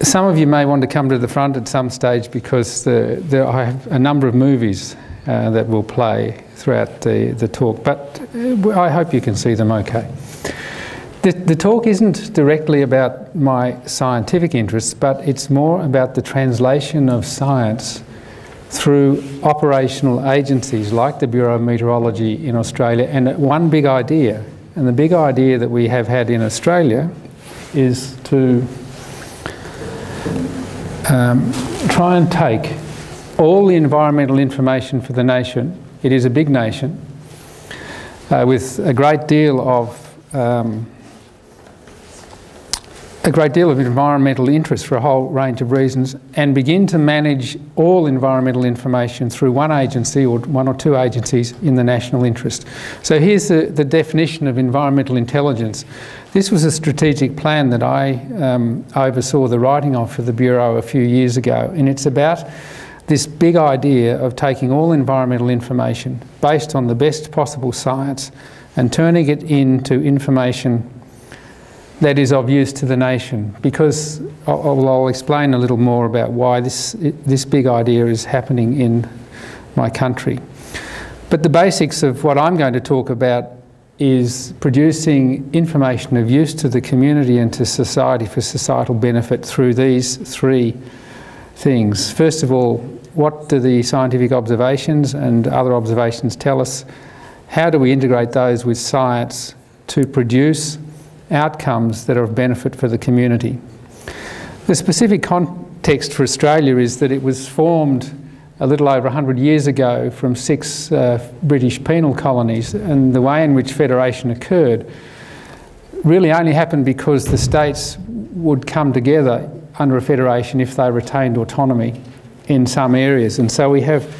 Some of you may want to come to the front at some stage because I have a number of movies that will play throughout the talk, but I hope you can see them okay. The talk isn't directly about my scientific interests, but it's more about the translation of science through operational agencies like the Bureau of Meteorology in Australia, and one big idea. And the big idea that we have had in Australia is to try and take all the environmental information for the nation. It is a big nation with a great deal of environmental interest for a whole range of reasons, and begin to manage all environmental information through one agency or one or two agencies in the national interest. So here's the definition of environmental intelligence. This was a strategic plan that I oversaw the writing of for the Bureau a few years ago, and it's about this big idea of taking all environmental information based on the best possible science and turning it into information that is of use to the nation, because I'll explain a little more about why this big idea is happening in my country. But the basics of what I'm going to talk about is producing information of use to the community and to society for societal benefit through these three things. First of all, what do the scientific observations and other observations tell us? How do we integrate those with science to produce outcomes that are of benefit for the community? The specific context for Australia is that it was formed a little over 100 years ago from 6 British penal colonies, and the way in which federation occurred really only happened because the states would come together under a federation if they retained autonomy in some areas. And so we have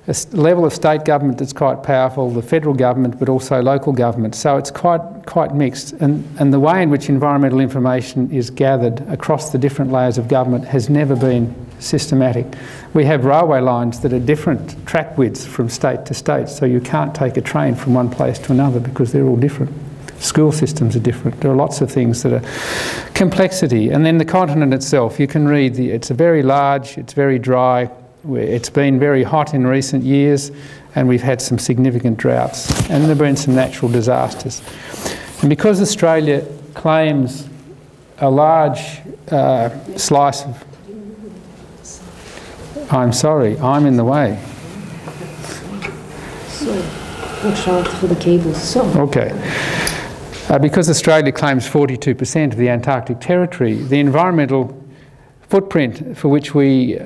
a level of state government that's quite powerful, the federal government, but also local government. So it's quite mixed. And the way in which environmental information is gathered across the different layers of government has never been systematic. We have railway lines that are different track widths from state to state, so you can't take a train from one place to another because they're all different. School systems are different. There are lots of things that are complexity. And then the continent itself, you can read, it's very large, it's very dry. It's been very hot in recent years, and we've had some significant droughts, and there have been some natural disasters. And because Australia claims a large slice of... I'm sorry, I'm in the way. So, watch out for the cables. So. Okay. Because Australia claims 42% of the Antarctic territory, the environmental footprint for which we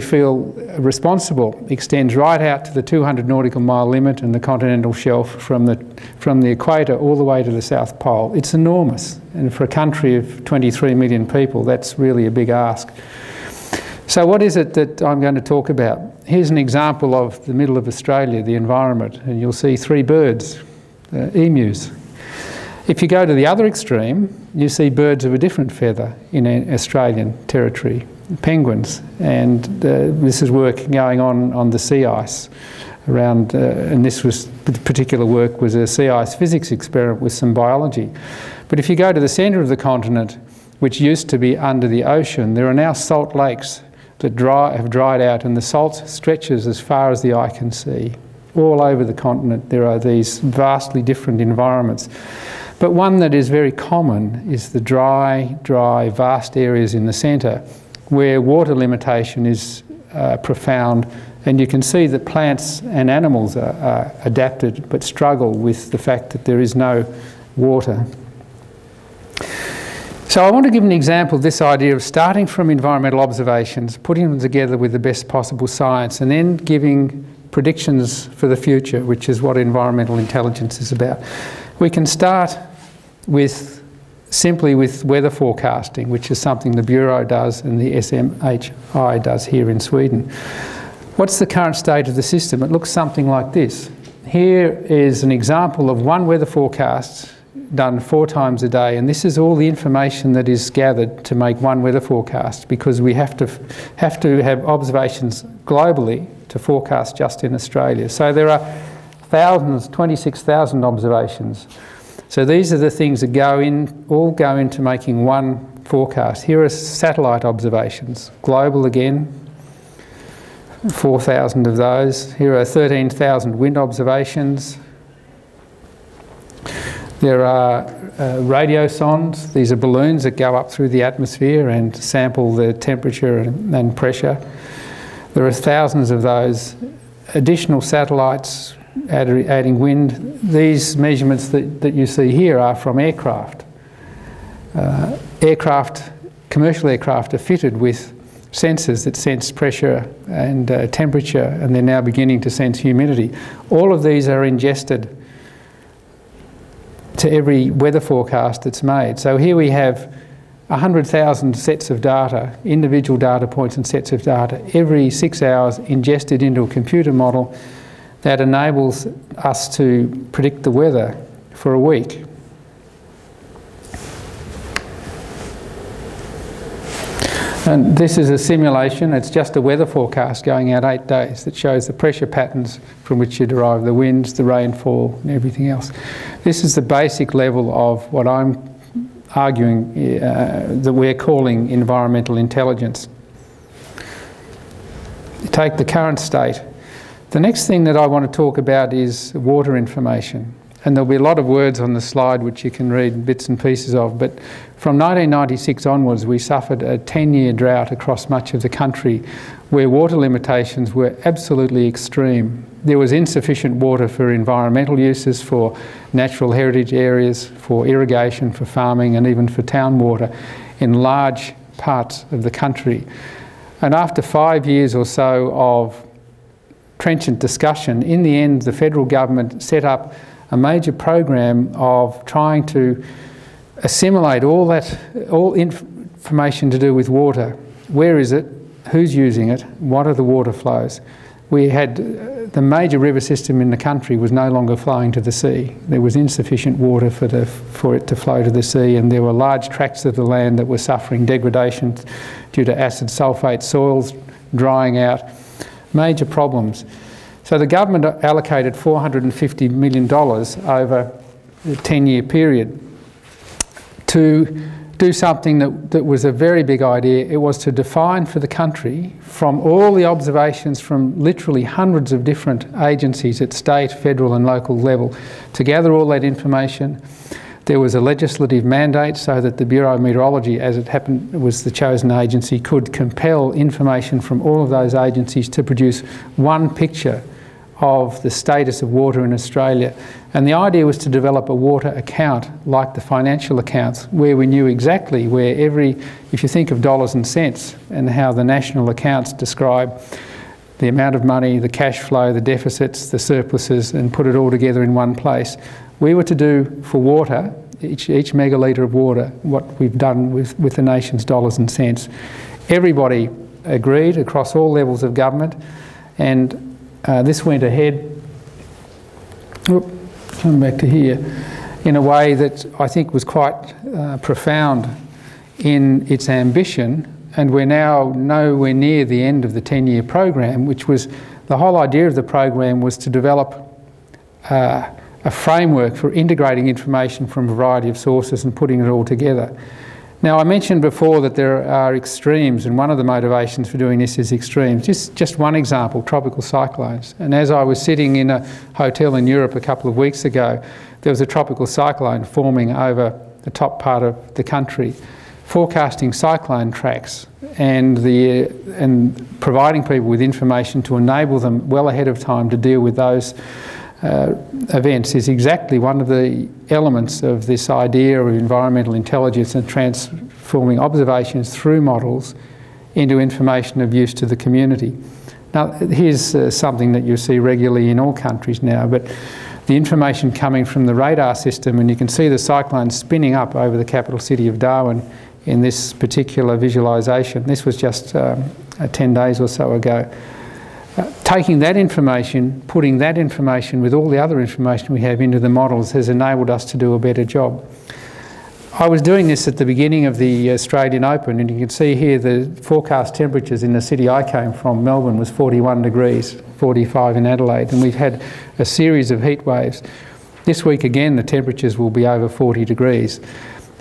feel responsible extends right out to the 200 nautical mile limit and the continental shelf from the equator all the way to the South Pole. It's enormous, and for a country of 23 million people, that's really a big ask. So what is it that I'm going to talk about? Here's an example of the middle of Australia, the environment, and you'll see 3 birds, emus. If you go to the other extreme, you see birds of a different feather in Australian territory, penguins, and this is work going on the sea ice around, and this particular work was a sea ice physics experiment with some biology. But if you go to the centre of the continent, which used to be under the ocean, there are now salt lakes that have dried out, and the salt stretches as far as the eye can see. All over the continent there are these vastly different environments. But one that is very common is the dry, vast areas in the centre where water limitation is profound, and you can see that plants and animals are adapted but struggle with the fact that there is no water. So I want to give an example of this idea of starting from environmental observations, putting them together with the best possible science, and then giving predictions for the future, which is what environmental intelligence is about. We can start simply with weather forecasting, which is something the Bureau does and the SMHI does here in Sweden. What's the current state of the system? It looks something like this. Here is an example of one weather forecast done 4 times a day, and this is all the information that is gathered to make one weather forecast, because we have to have observations globally to forecast just in Australia. So there are thousands, 26,000 observations. So these are the things that all go into making one forecast. Here are satellite observations, global again, 4,000 of those. Here are 13,000 wind observations. There are radio sondes. These are balloons that go up through the atmosphere and sample the temperature and pressure. There are thousands of those. Additional satellites adding wind. These measurements that you see here are from aircraft. Commercial aircraft are fitted with sensors that sense pressure and temperature, and they're now beginning to sense humidity. All of these are ingested to every weather forecast that's made. So here we have 100,000 sets of data, individual data points and sets of data, every 6 hours ingested into a computer model that enables us to predict the weather for a week. And this is a simulation. It's just a weather forecast going out 8 days that shows the pressure patterns from which you derive the winds, the rainfall and everything else. This is the basic level of what I'm arguing that we're calling environmental intelligence. Take the current state. The next thing that I want to talk about is water information. And there'll be a lot of words on the slide which you can read bits and pieces of, but from 1996 onwards we suffered a 10-year drought across much of the country where water limitations were absolutely extreme. There was insufficient water for environmental uses, for natural heritage areas, for irrigation, for farming and even for town water in large parts of the country. And after 5 years or so of trenchant discussion, in the end the federal government set up a major program of trying to assimilate all information to do with water. Where is it? Who's using it? What are the water flows? We had the major river system in the country was no longer flowing to the sea. There was insufficient water for it to flow to the sea, and there were large tracts of the land that were suffering degradation due to acid sulphate soils drying out. Major problems. So the government allocated $450 million over a 10-year period to do something that was a very big idea. It was to define for the country, from all the observations from literally hundreds of different agencies at state, federal and local level, to gather all that information. There was a legislative mandate so that the Bureau of Meteorology, as it happened, was the chosen agency, could compel information from all of those agencies to produce one picture of the status of water in Australia. And the idea was to develop a water account like the financial accounts, where we knew exactly where if you think of dollars and cents and how the national accounts describe the amount of money, the cash flow, the deficits, the surpluses, and put it all together in one place. We were to do for water, each megalitre of water, what we've done with the nation's dollars and cents. Everybody agreed across all levels of government, and this went ahead, come back to here, in a way that I think was quite profound in its ambition, and we're now nowhere near the end of the 10-year program, which was, the whole idea of the program was to develop a framework for integrating information from a variety of sources and putting it all together. Now, I mentioned before that there are extremes, and one of the motivations for doing this is extremes. Just one example, tropical cyclones. And as I was sitting in a hotel in Europe a couple of weeks ago, there was a tropical cyclone forming over the top part of the country, forecasting cyclone tracks and providing people with information to enable them well ahead of time to deal with those events is exactly one of the elements of this idea of environmental intelligence and transforming observations through models into information of use to the community. Now, here's something that you see regularly in all countries now, but the information coming from the radar system, and you can see the cyclone spinning up over the capital city of Darwin in this particular visualisation. This was just 10 days or so ago. Taking that information, putting that information with all the other information we have into the models has enabled us to do a better job. I was doing this at the beginning of the Australian Open, and you can see here the forecast temperatures in the city I came from, Melbourne, was 41 degrees, 45 in Adelaide, and we've had a series of heat waves. This week again the temperatures will be over 40 degrees.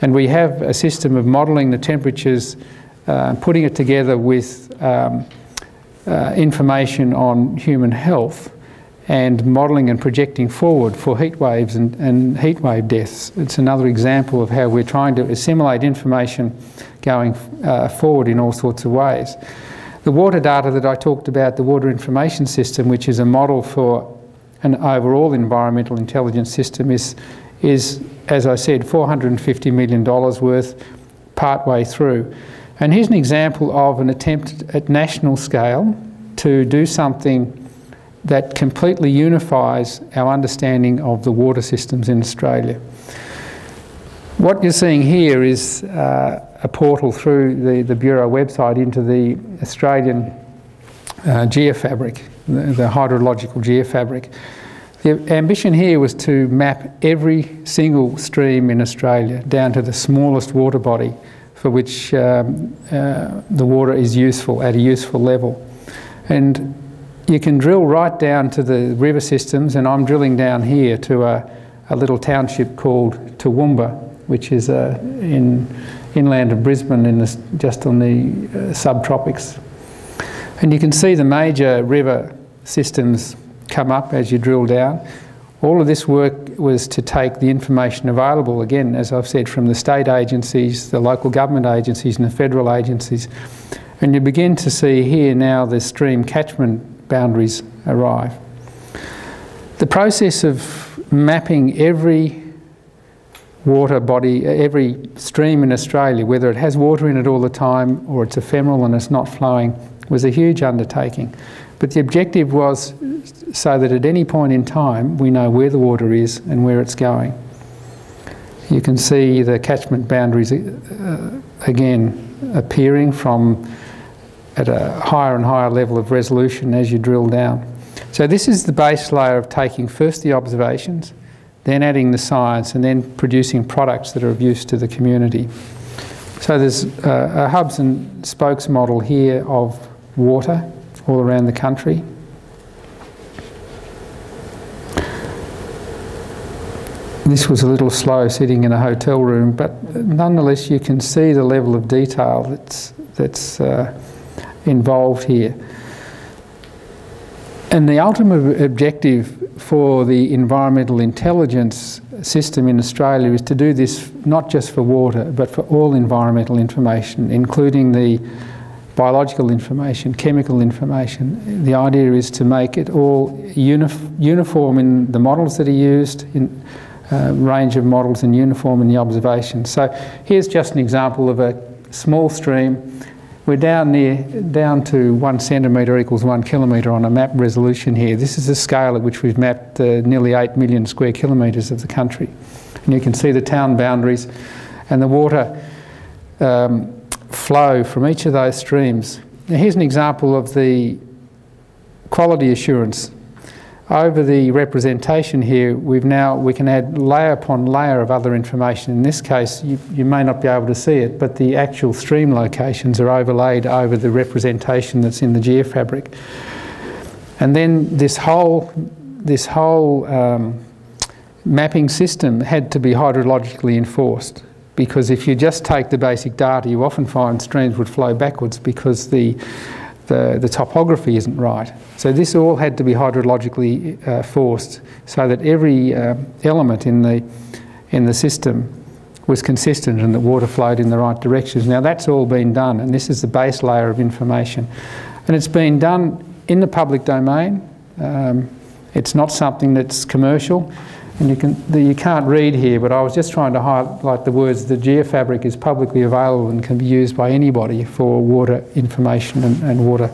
And we have a system of modelling the temperatures, putting it together with information on human health and modelling and projecting forward for heat waves and heat wave deaths. It's another example of how we're trying to assimilate information going forward in all sorts of ways. The water data that I talked about, the Water Information System, which is a model for an overall environmental intelligence system, is as I said, $450 million worth part way through. And here's an example of an attempt at national scale to do something that completely unifies our understanding of the water systems in Australia. What you're seeing here is a portal through the Bureau website into the Australian geofabric, the hydrological geofabric. The ambition here was to map every single stream in Australia down to the smallest water body for which the water is useful, at a useful level. And you can drill right down to the river systems, and I'm drilling down here to a little township called Toowoomba, which is inland of Brisbane, just on the subtropics. And you can see the major river systems come up as you drill down. All of this work was to take the information available, again, as I've said, from the state agencies, the local government agencies and the federal agencies. And you begin to see here now the stream catchment boundaries arrive. The process of mapping every water body, every stream in Australia, whether it has water in it all the time or it's ephemeral and it's not flowing, was a huge undertaking. But the objective was so that at any point in time we know where the water is and where it's going. You can see the catchment boundaries again appearing from at a higher and higher level of resolution as you drill down. So this is the base layer of taking first the observations, then adding the science, and then producing products that are of use to the community. So there's a hubs and spokes model here of water all around the country. This was a little slow sitting in a hotel room, but nonetheless you can see the level of detail that's involved here. And the ultimate objective for the environmental intelligence system in Australia is to do this not just for water, but for all environmental information, including the biological information, chemical information. The idea is to make it all uniform in the models that are used, in range of models, and uniform in the observations. So here's just an example of a small stream. We're down to 1 centimetre equals 1 kilometre on a map resolution here. This is the scale at which we've mapped nearly 8 million square kilometres of the country. And you can see the town boundaries and the water flow from each of those streams. Now here's an example of the quality assurance. Over the representation here, we can add layer upon layer of other information. In this case, you may not be able to see it, but the actual stream locations are overlaid over the representation that's in the geofabric. And then this whole mapping system had to be hydrologically enforced, because if you just take the basic data, you often find streams would flow backwards because the topography isn't right. So this all had to be hydrologically forced so that every element in the system was consistent and the water flowed in the right directions. Now that's all been done, and this is the base layer of information. And it's been done in the public domain. It's not something that's commercial. And you can't read here, but I was just trying to highlight the words. The geofabric is publicly available and can be used by anybody for water information and water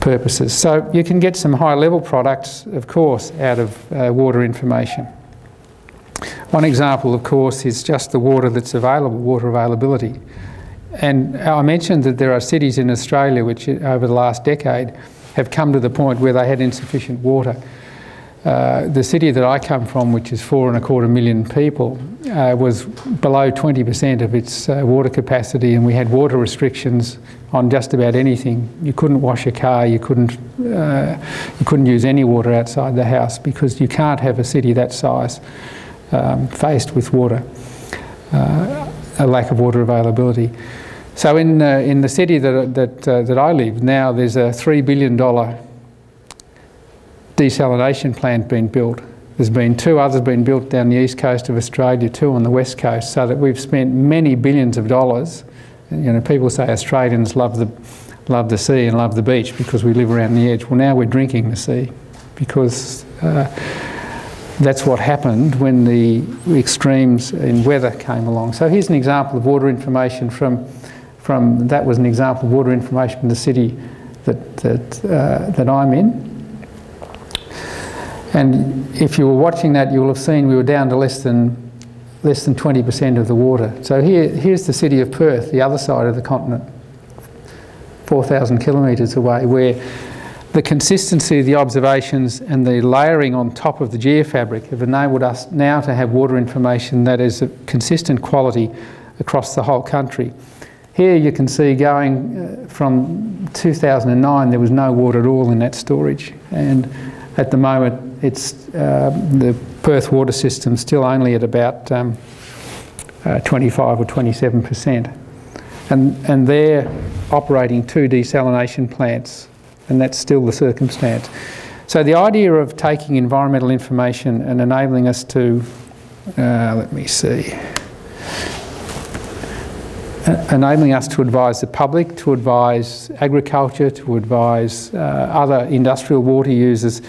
purposes. So you can get some high-level products, of course, out of water information. One example, of course, is just the water that's available, water availability. And I mentioned that there are cities in Australia which, over the last decade, have come to the point where they had insufficient water. The city that I come from, which is 4.25 million people, was below 20% of its water capacity, and we had water restrictions on just about anything. You couldn't wash a car, you couldn't use any water outside the house, because you can't have a city that size faced with water, a lack of water availability. So in the city that I live now, there's a $3 billion desalination plant being built. There's been 2 others being built down the east coast of Australia, 2 on the west coast, so that we've spent many billions of dollars. You know, people say Australians love the sea and love the beach because we live around the edge. Well, now we're drinking the sea, because that's what happened when the extremes in weather came along. So here's an example of water information from that was an example of water information from the city that I'm in. And if you were watching that, you will have seen we were down to less than 20% of the water. So here's the city of Perth, the other side of the continent, 4,000 kilometres away, where the consistency of the observations and the layering on top of the geofabric have enabled us now to have water information that is of consistent quality across the whole country. Here you can see going from 2009 there was no water at all in that storage, and at the moment it's the Perth water system still only at about 25 or 27%, and they're operating 2 desalination plants, and that's still the circumstance. So the idea of taking environmental information and enabling us to, enabling us to advise the public, to advise agriculture, to advise other industrial water users,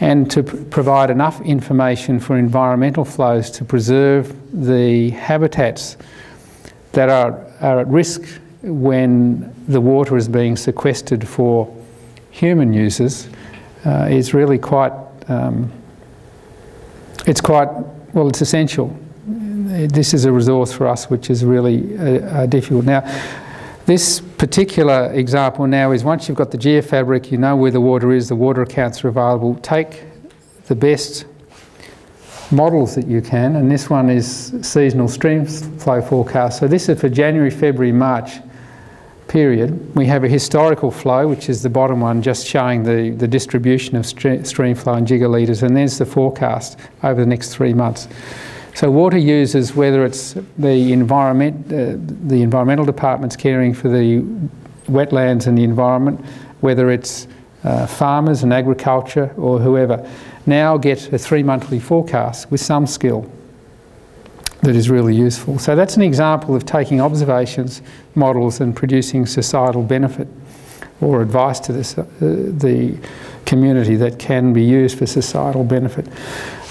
and to provide enough information for environmental flows to preserve the habitats that are at risk when the water is being sequestered for human users is really quite, it's essential. This is a resource for us which is really difficult. Now, this particular example now is once you've got the geofabric, you know where the water is, the water accounts are available, take the best models that you can, and this one is seasonal stream flow forecast. So this is for January, February, March period. We have a historical flow, which is the bottom one, just showing the distribution of stream flow in gigalitres, and there's the forecast over the next 3 months. So water users, whether it's the environmental departments caring for the wetlands and the environment, whether it's farmers and agriculture or whoever, now get a 3-monthly forecast with some skill that is really useful. So that's an example of taking observations, models, and producing societal benefit or advice to the community that can be used for societal benefit.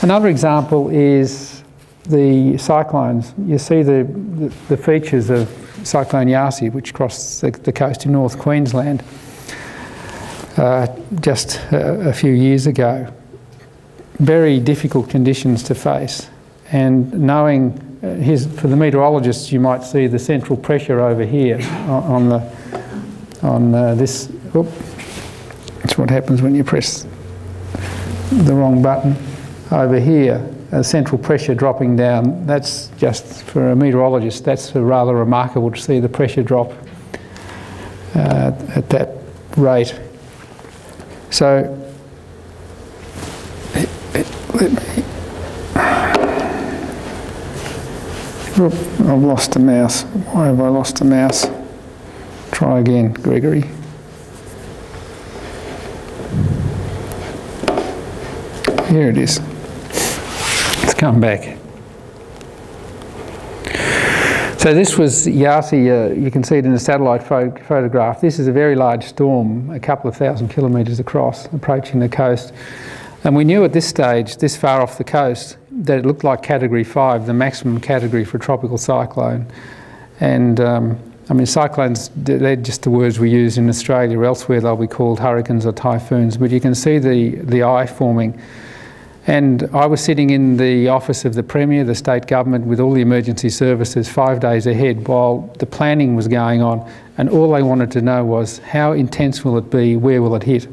Another example is the cyclones. You see the features of Cyclone Yasi, which crossed the coast in North Queensland just a few years ago. Very difficult conditions to face, and knowing, for the meteorologists, you might see the central pressure over here on this. Oop, that's what happens when you press the wrong button. Over here, central pressure dropping down. That's just, for a meteorologist, that's rather remarkable to see the pressure drop at that rate. So let me, I've lost the mouse. Why have I lost the mouse? Try again, Gregory. Here it is. It's come back. So this was Yasi, you can see it in the satellite photograph. This is a very large storm, a couple of thousand kilometres across, approaching the coast. And we knew at this stage, this far off the coast, that it looked like Category 5, the maximum category for a tropical cyclone. And I mean, cyclones, they're just the words we use in Australia. Elsewhere they'll be called hurricanes or typhoons, but you can see the eye forming. And I was sitting in the office of the Premier, the state government, with all the emergency services 5 days ahead while the planning was going on, and all they wanted to know was how intense will it be, where will it hit?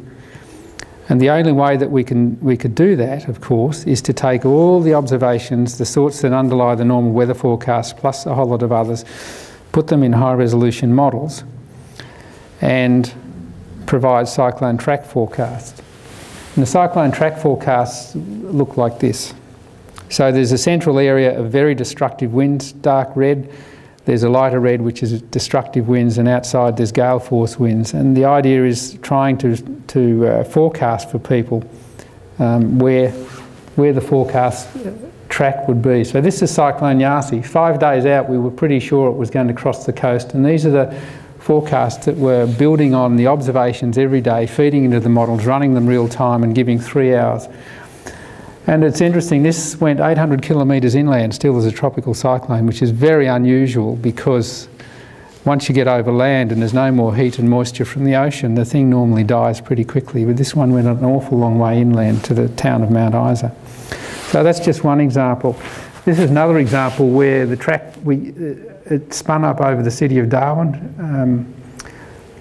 And the only way that we could do that, of course, is to take all the observations, the sorts that underlie the normal weather forecast, plus a whole lot of others, put them in high resolution models, and provides cyclone track forecasts. And the cyclone track forecasts look like this. So there's a central area of very destructive winds, dark red. There's a lighter red, which is destructive winds, and outside there's gale force winds. And the idea is trying to forecast for people where the forecast track would be. So this is Cyclone Yasi. 5 days out, we were pretty sure it was going to cross the coast, and these are the forecasts that were building on the observations every day, feeding into the models, running them real time and giving 3 hours. And it's interesting, this went 800 kilometres inland still as a tropical cyclone, which is very unusual because once you get over land and there's no more heat and moisture from the ocean, the thing normally dies pretty quickly. But this one went an awful long way inland to the town of Mount Isa. So that's just one example. This is another example where the track, it spun up over the city of Darwin,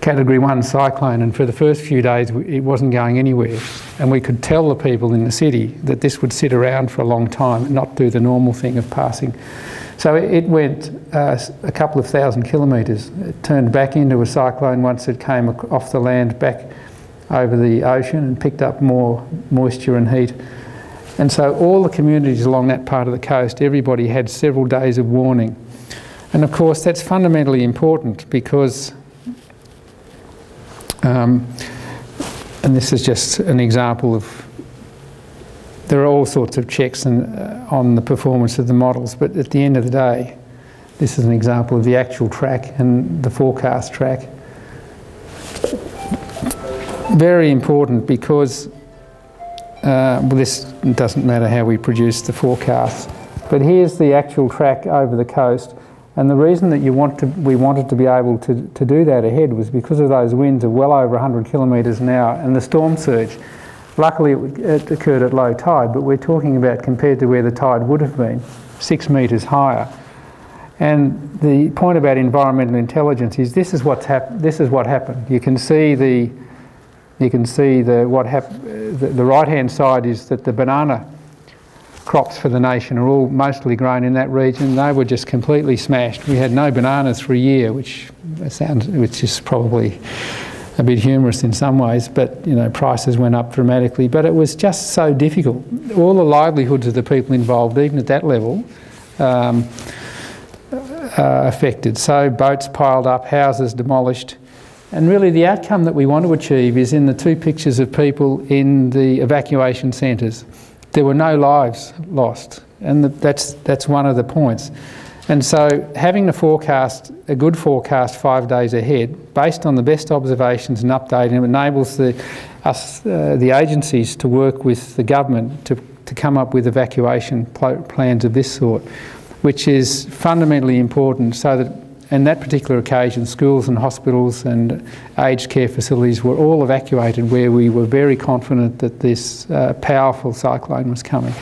Category 1 cyclone, and for the first few days it wasn't going anywhere. And we could tell the people in the city that this would sit around for a long time and not do the normal thing of passing. So it went a couple of thousand kilometres. It turned back into a cyclone once it came off the land back over the ocean and picked up more moisture and heat. And so all the communities along that part of the coast, everybody had several days of warning. And of course that's fundamentally important because, and this is just an example of, there are all sorts of checks on the performance of the models, but at the end of the day, this is an example of the actual track and the forecast track. Very important because this doesn't matter how we produce the forecasts, but here's the actual track over the coast, and the reason that we wanted to be able to do that ahead was because of those winds of well over 100 kilometres an hour and the storm surge. Luckily it occurred at low tide, but we're talking about compared to where the tide would have been, 6 metres higher. And the point about environmental intelligence is this is what happened. You can see the right-hand side is that the banana crops for the nation are all mostly grown in that region. They were just completely smashed. We had no bananas for a year, which is probably a bit humorous in some ways, but you know, prices went up dramatically. But it was just so difficult. All the livelihoods of the people involved, even at that level, affected. So boats piled up, houses demolished. And really the outcome that we want to achieve is in the two pictures of people in the evacuation centres. There were no lives lost, and that's one of the points. And so having a good forecast 5 days ahead, based on the best observations and updating, enables the agencies to work with the government to come up with evacuation plans of this sort, which is fundamentally important so that on that particular occasion, schools and hospitals and aged care facilities were all evacuated where we were very confident that this powerful cyclone was coming.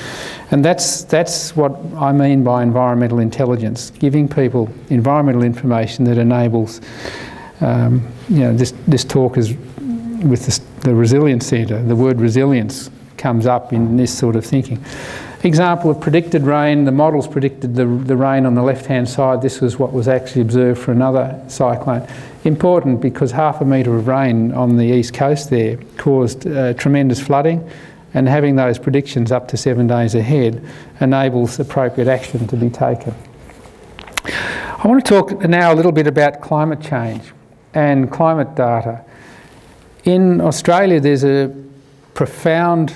And that's what I mean by environmental intelligence, giving people environmental information that enables, this talk is with the Resilience Centre. The word resilience comes up in this sort of thinking. Example of predicted rain, the models predicted the rain on the left-hand side. This was what was actually observed for another cyclone. Important because 0.5 metre of rain on the east coast there caused tremendous flooding, and having those predictions up to 7 days ahead enables appropriate action to be taken. I want to talk now a little bit about climate change and climate data. In Australia there's a profound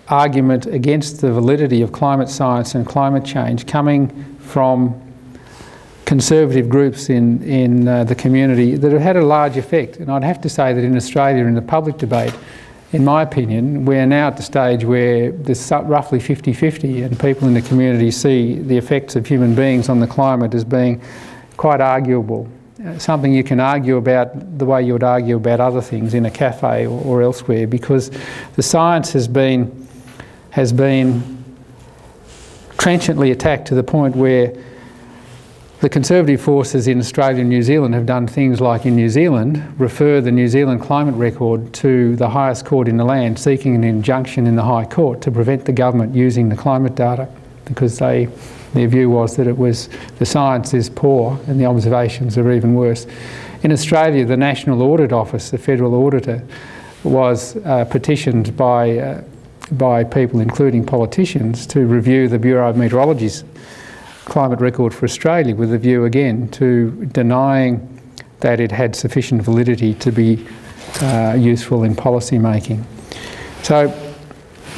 argument against the validity of climate science and climate change coming from conservative groups in the community that have had a large effect. And I'd have to say that in Australia, in the public debate, in my opinion, we're now at the stage where there's roughly 50-50 and people in the community see the effects of human beings on the climate as being quite arguable. Something you can argue about the way you would argue about other things in a cafe or elsewhere, because the science has been trenchantly attacked to the point where the conservative forces in Australia and New Zealand have done things like in New Zealand refer the New Zealand climate record to the highest court in the land, seeking an injunction in the High Court to prevent the government using the climate data, because they Their view was that the science is poor and the observations are even worse. In Australia, the National Audit Office, the federal auditor, was petitioned by people, including politicians, to review the Bureau of Meteorology's climate record for Australia, with a view again to denying that it had sufficient validity to be useful in policy making. So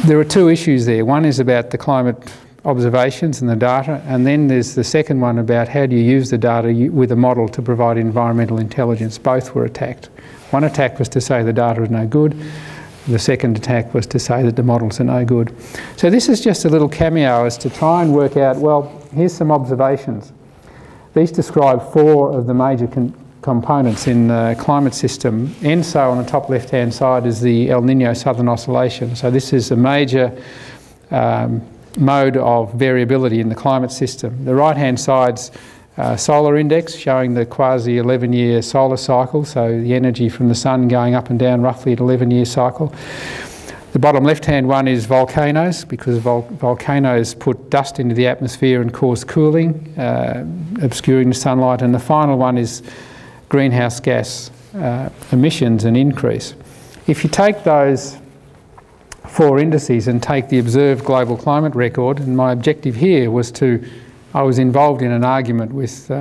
there are two issues there. One is about the climate observations and the data, and then there's the second one about how do you use the data with a model to provide environmental intelligence. Both were attacked. One attack was to say the data is no good. The second attack was to say that the models are no good. So this is just a little cameo as to try and work out, well, here's some observations. These describe four of the major components in the climate system. ENSO on the top left-hand side is the El Nino Southern Oscillation. So this is a major mode of variability in the climate system. The right-hand side's solar index, showing the quasi 11-year solar cycle, so the energy from the sun going up and down roughly at 11-year cycle. The bottom left-hand one is volcanoes, because volcanoes put dust into the atmosphere and cause cooling, obscuring the sunlight. And the final one is greenhouse gas emissions and increase. If you take those four indices and take the observed global climate record, and my objective here was I was involved in an argument with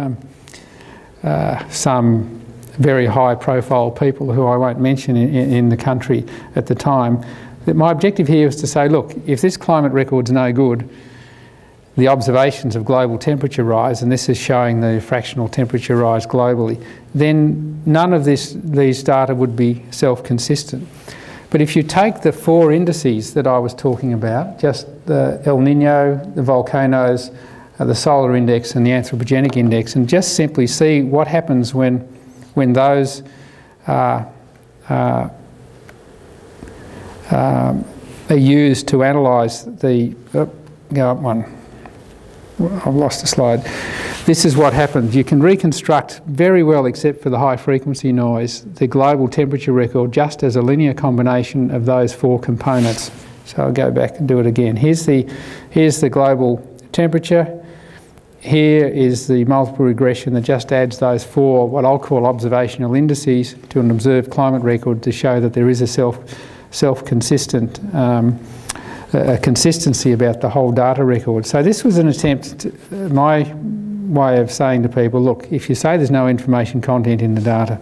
some very high profile people who I won't mention in the country at the time, that my objective here was to say, look, if this climate record's no good, the observations of global temperature rise, and this is showing the fractional temperature rise globally, then none of these data would be self-consistent. But if you take the four indices that I was talking about, just the El Nino, the volcanoes, the solar index and the anthropogenic index, and just simply see what happens when those are used to analyse the... go up one. I've lost a slide. This is what happens. You can reconstruct very well, except for the high frequency noise, the global temperature record just as a linear combination of those four components. So I'll go back and do it again. Here's the global temperature. Here is the multiple regression that just adds those four, what I'll call observational indices, to an observed climate record to show that there is a self-consistent consistency about the whole data record. So this was an attempt, my way of saying to people, look, if you say there's no information content in the data,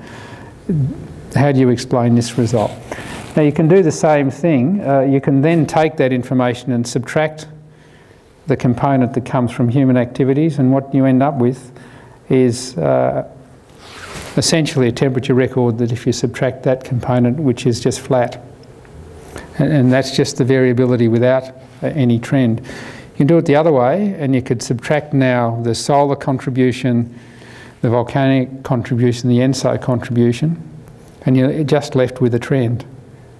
how do you explain this result? Now you can do the same thing. You can then take that information and subtract the component that comes from human activities, and what you end up with is essentially a temperature record that if you subtract that component, which is just flat. And that's just the variability without any trend. You can do it the other way, and you could subtract now the solar contribution, the volcanic contribution, the ENSO contribution, and you're just left with a trend.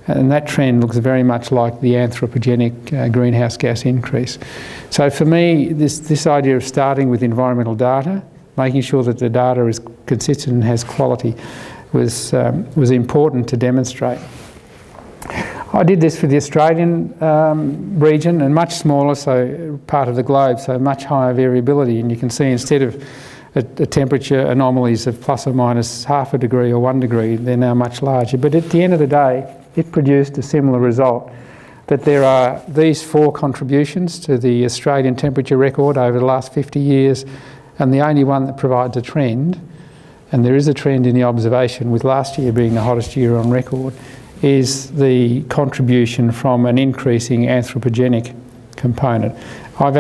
And that trend looks very much like the anthropogenic greenhouse gas increase. So for me, this idea of starting with environmental data, making sure that the data is consistent and has quality, was important to demonstrate. I did this for the Australian region, and much smaller, so part of the globe, so much higher variability. And you can see instead of the temperature anomalies of plus or minus half a degree or 1 degree, they're now much larger. But at the end of the day, it produced a similar result. That there are these four contributions to the Australian temperature record over the last 50 years, and the only one that provides a trend, and there is a trend in the observation, with last year being the hottest year on record, is the contribution from an increasing anthropogenic component. I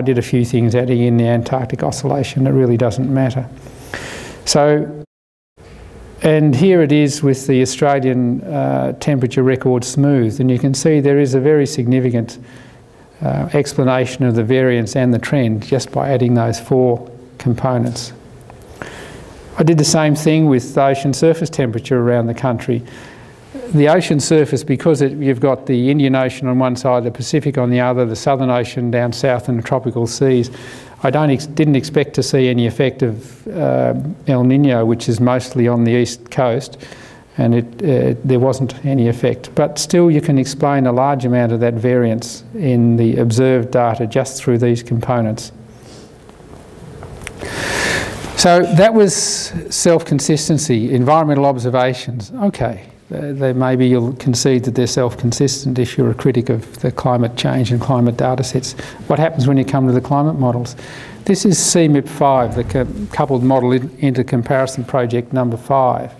did a few things adding in the Antarctic oscillation. It really doesn't matter. So, and here it is with the Australian temperature record smoothed, and you can see there is a very significant explanation of the variance and the trend just by adding those four components. I did the same thing with the ocean surface temperature around the country. The ocean surface, because you've got the Indian Ocean on one side, the Pacific on the other, the Southern Ocean down south and the tropical seas, I didn't expect to see any effect of El Nino, which is mostly on the east coast, and there wasn't any effect. But still you can explain a large amount of that variance in the observed data just through these components. So that was self-consistency, environmental observations. Okay, maybe you'll concede that they're self-consistent if you're a critic of the climate change and climate data sets. What happens when you come to the climate models? This is CMIP5, the Coupled Model Intercomparison Project number 5.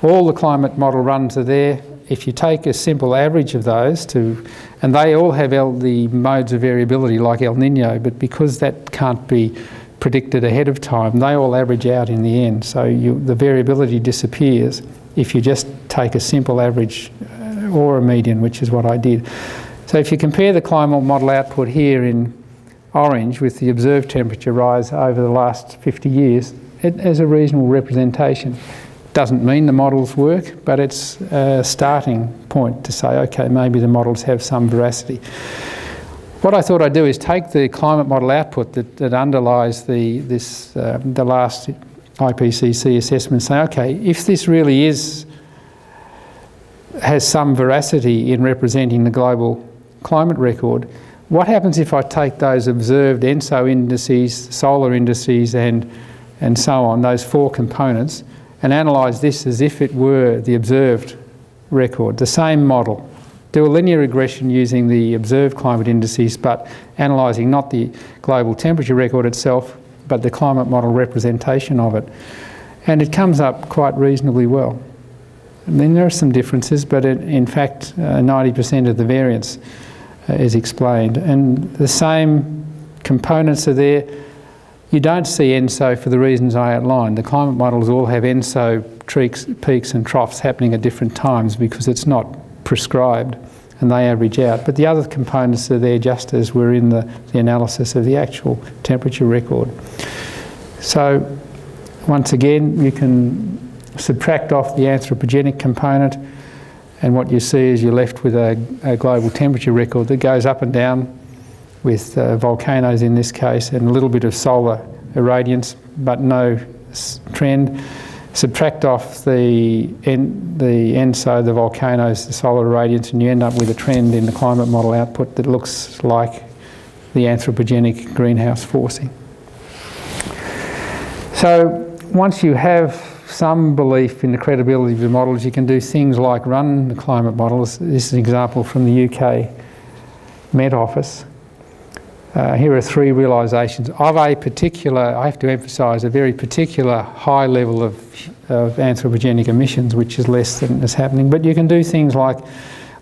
All the climate model runs are there. If you take a simple average of those and they all have the modes of variability like El Nino, but because that can't be predicted ahead of time, they all average out in the end. So the variability disappears if you just take a simple average or a median, which is what I did. So if you compare the climate model output here in orange with the observed temperature rise over the last 50 years, it has a reasonable representation. Doesn't mean the models work, but it's a starting point to say, okay, maybe the models have some veracity. What I thought I'd do is take the climate model output that underlies the last IPCC assessment and say, okay, if this really has some veracity in representing the global climate record, what happens if I take those observed ENSO indices, solar indices and so on, those 4 components, and analyse this as if it were the observed record, the same model. Do a linear regression using the observed climate indices, but analysing not the global temperature record itself, but the climate model representation of it. And it comes up quite reasonably well. And then there are some differences, but in fact, 90% of the variance is explained. And the same components are there. You don't see ENSO for the reasons I outlined. The climate models all have ENSO peaks and troughs happening at different times because it's not prescribed and they average out. But the other components are there just as were in the analysis of the actual temperature record. So once again, you can subtract off the anthropogenic component, and what you see is you're left with a global temperature record that goes up and down with volcanoes in this case and a little bit of solar irradiance, but no trend. Subtract off the ENSO, the volcanoes, the solar irradiance, and you end up with a trend in the climate model output that looks like the anthropogenic greenhouse forcing. So once you have some belief in the credibility of the models, you can do things like run the climate models. This is an example from the UK Met Office. Here are 3 realisations of a particular, I have to emphasise, a very particular high level of anthropogenic emissions, which is less than is happening. But you can do things like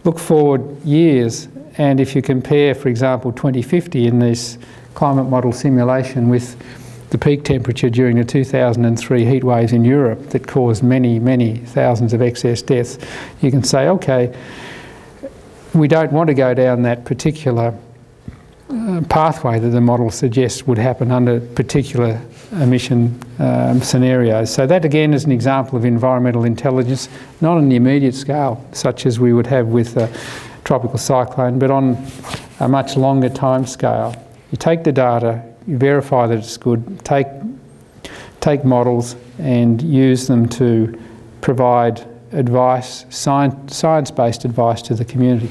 look forward years, and if you compare, for example, 2050 in this climate model simulation with the peak temperature during the 2003 heat waves in Europe that caused many, many thousands of excess deaths, you can say, okay, we don't want to go down that particular pathway that the model suggests would happen under particular emission scenarios. So that again is an example of environmental intelligence, not on the immediate scale, such as we would have with a tropical cyclone, but on a much longer time scale. You take the data, you verify that it's good, take models and use them to provide advice, science-based advice to the community.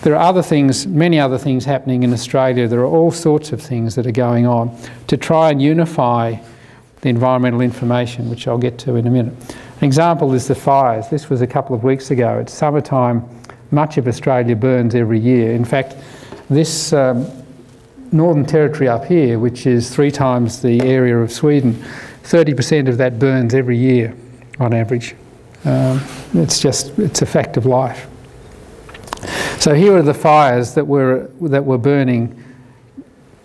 There are other things, many other things happening in Australia. There are all sorts of things that are going on to try and unify the environmental information, which I'll get to in a minute. An example is the fires. This was a couple of weeks ago. It's summertime. Much of Australia burns every year. In fact, this Northern Territory up here, which is 3 times the area of Sweden, 30% of that burns every year on average. It's a fact of life. So here are the fires that were burning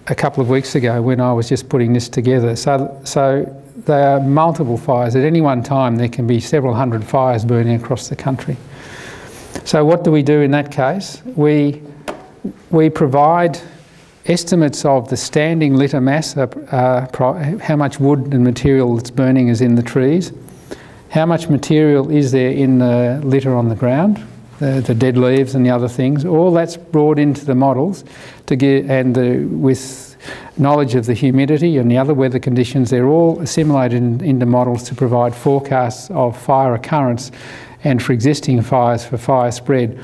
a couple of weeks ago when I was just putting this together. So there are multiple fires. At any one time there can be several hundred fires burning across the country. So what do we do in that case? We provide estimates of the standing litter mass, how much wood and material that's burning is in the trees, how much material is there in the litter on the ground, the dead leaves and the other things. All that's brought into the models to get, with knowledge of the humidity and the other weather conditions, they're all assimilated into models to provide forecasts of fire occurrence and for existing fires, for fire spread,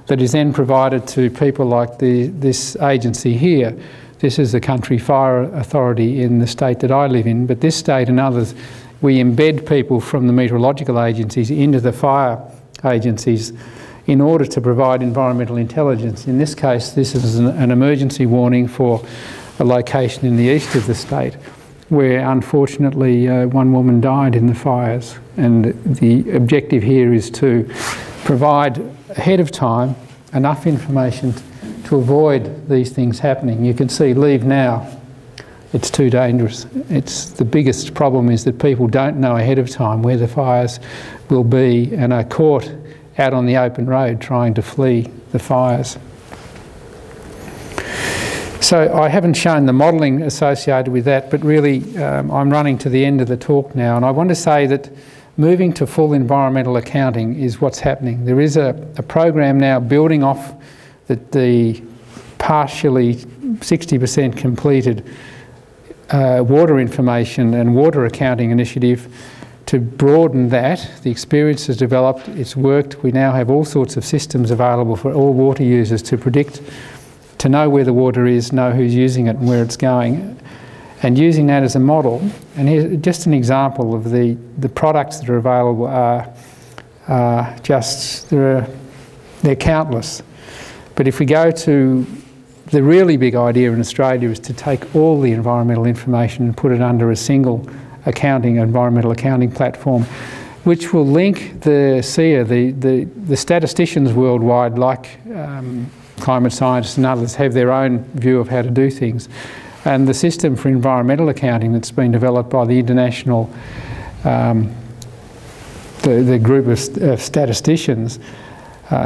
that is then provided to people like this agency here, This is the country fire authority in the state that I live in, but this state and others, we embed people from the meteorological agencies into the fire agencies in order to provide environmental intelligence. In this case, this is an emergency warning for a location in the east of the state where unfortunately one woman died in the fires. And the objective here is to provide ahead of time enough information to avoid these things happening. You can see, leave now. It's too dangerous. The biggest problem is that people don't know ahead of time where the fires will be and are caught out on the open road trying to flee the fires. So I haven't shown the modelling associated with that, but really I'm running to the end of the talk now, and I want to say that moving to full environmental accounting is what's happening. There is a program now building off the partially 60% completed water information and water accounting initiative to broaden that. The experience has developed, it's worked. We now have all sorts of systems available for all water users to predict, to know where the water is, know who's using it and where it's going, and using that as a model. And here's just an example of the products that are available are just, they're countless. But if we go to the really big idea in Australia is to take all the environmental information and put it under a single environmental accounting platform, which will link the SEER, the statisticians worldwide, like climate scientists and others, have their own view of how to do things. And the system for environmental accounting that's been developed by the international, the group of statisticians,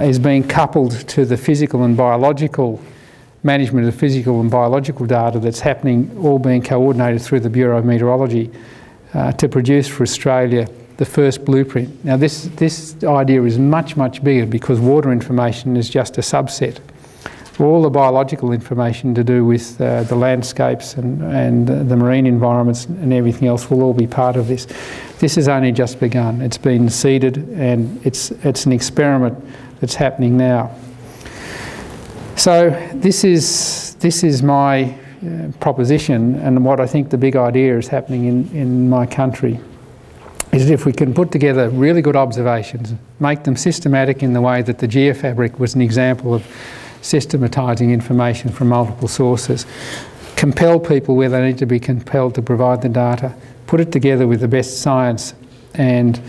is being coupled to the physical and biological management of physical and biological data that's happening, all being coordinated through the Bureau of Meteorology to produce for Australia the first blueprint. Now this idea is much, much bigger because water information is just a subset. All the biological information to do with the landscapes and the marine environments and everything else will all be part of this. This has only just begun. It's been seeded and it's an experiment that's happening now. So this is my proposition, and what I think the big idea is happening in my country is that if we can put together really good observations, make them systematic in the way that the geofabric was an example of systematising information from multiple sources, compel people where they need to be compelled to provide the data, put it together with the best science and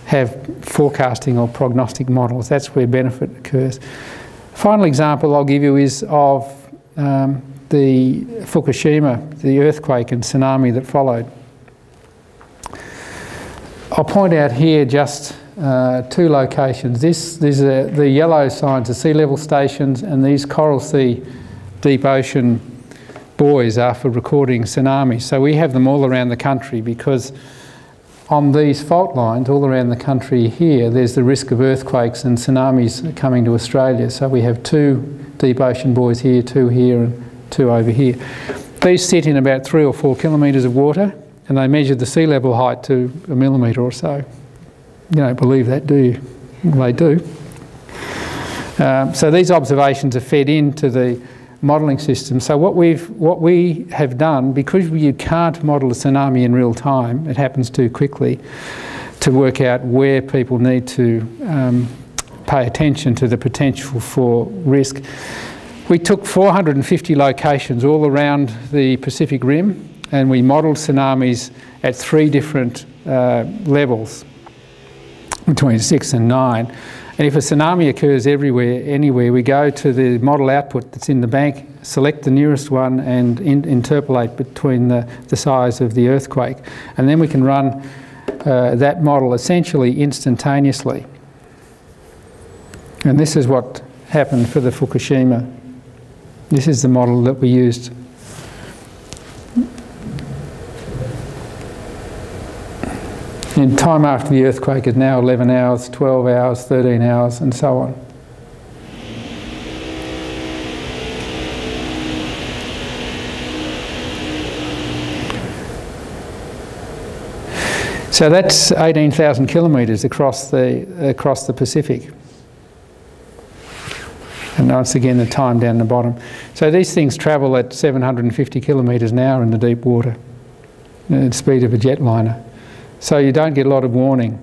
have forecasting or prognostic models. That's where benefit occurs. Final example I'll give you is of the Fukushima, the earthquake and tsunami that followed. I'll point out here just two locations. These are the yellow signs, the sea level stations, and these coral sea deep ocean buoys are for recording tsunamis. So we have them all around the country because on these fault lines all around the country here, there's the risk of earthquakes and tsunamis coming to Australia. So we have two deep ocean buoys here, two here and two over here. These sit in about 3 or 4 kilometres of water and they measure the sea level height to a millimetre or so. You don't believe that, do you? They do. So these observations are fed into the modelling system. So what we have done, because you can't model a tsunami in real time, it happens too quickly, to work out where people need to pay attention to the potential for risk. We took 450 locations all around the Pacific Rim and we modelled tsunamis at 3 different levels, between 6 and 9. And if a tsunami occurs anywhere, we go to the model output that's in the bank, select the nearest one and interpolate between the size of the earthquake. And then we can run that model essentially instantaneously. And this is what happened for the Fukushima. This is the model that we used. And time after the earthquake is now 11 hours, 12 hours, 13 hours, and so on. So that's 18,000 kilometres across the Pacific. And once again, the time down the bottom. So these things travel at 750 kilometres an hour in the deep water, the speed of a jetliner. So you don't get a lot of warning.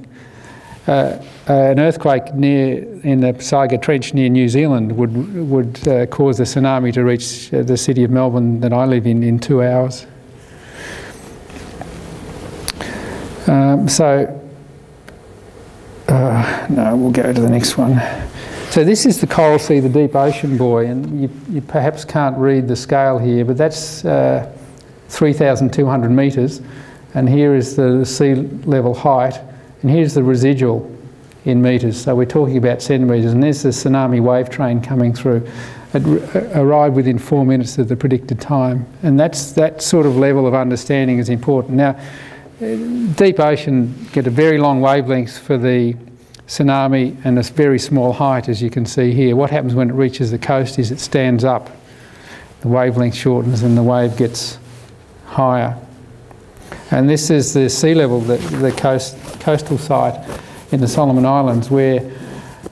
An earthquake in the Saiga Trench near New Zealand would cause a tsunami to reach the city of Melbourne that I live in 2 hours. No, we'll go to the next one. So this is the Coral Sea, the deep ocean buoy, and you perhaps can't read the scale here, but that's 3,200 metres, and here is the sea level height, and here's the residual in metres. So we're talking about centimetres, and there's the tsunami wave train coming through. It arrived within 4 minutes of the predicted time, and that sort of level of understanding is important. Now, deep ocean get a very long wavelength for the tsunami and a very small height, as you can see here. What happens when it reaches the coast is it stands up. The wavelength shortens and the wave gets higher. And this is the sea level, the coastal site in the Solomon Islands, where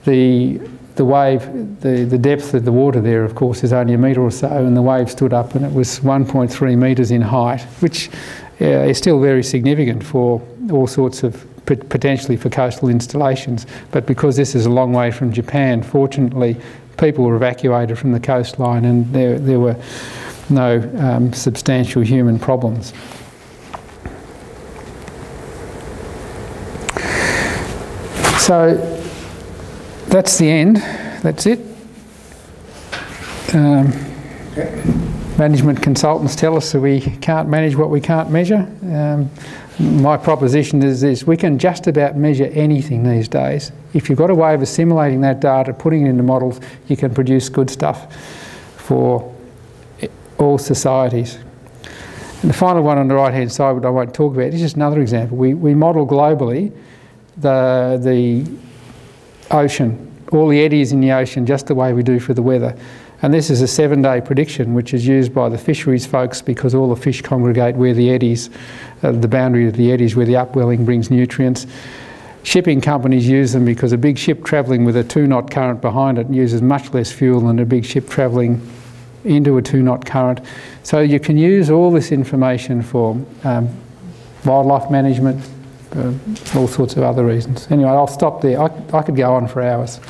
the depth of the water there, of course, is only a metre or so, and the wave stood up and it was 1.3 metres in height, which is still very significant for all sorts of, potentially for coastal installations. But because this is a long way from Japan, fortunately, people were evacuated from the coastline and there were no substantial human problems. So that's the end. That's it. Management consultants tell us that we can't manage what we can't measure. My proposition is this: we can just about measure anything these days. If you've got a way of assimilating that data, putting it into models, you can produce good stuff for all societies. And the final one on the right-hand side, which I won't talk about, is just another example. We model globally the ocean, all the eddies in the ocean, just the way we do for the weather. And this is a 7-day prediction, which is used by the fisheries folks because all the fish congregate where the eddies, the boundary of the eddies, where the upwelling brings nutrients. Shipping companies use them because a big ship travelling with a 2-knot current behind it uses much less fuel than a big ship travelling into a 2-knot current. So you can use all this information for wildlife management, all sorts of other reasons. Anyway, I'll stop there. I could go on for hours.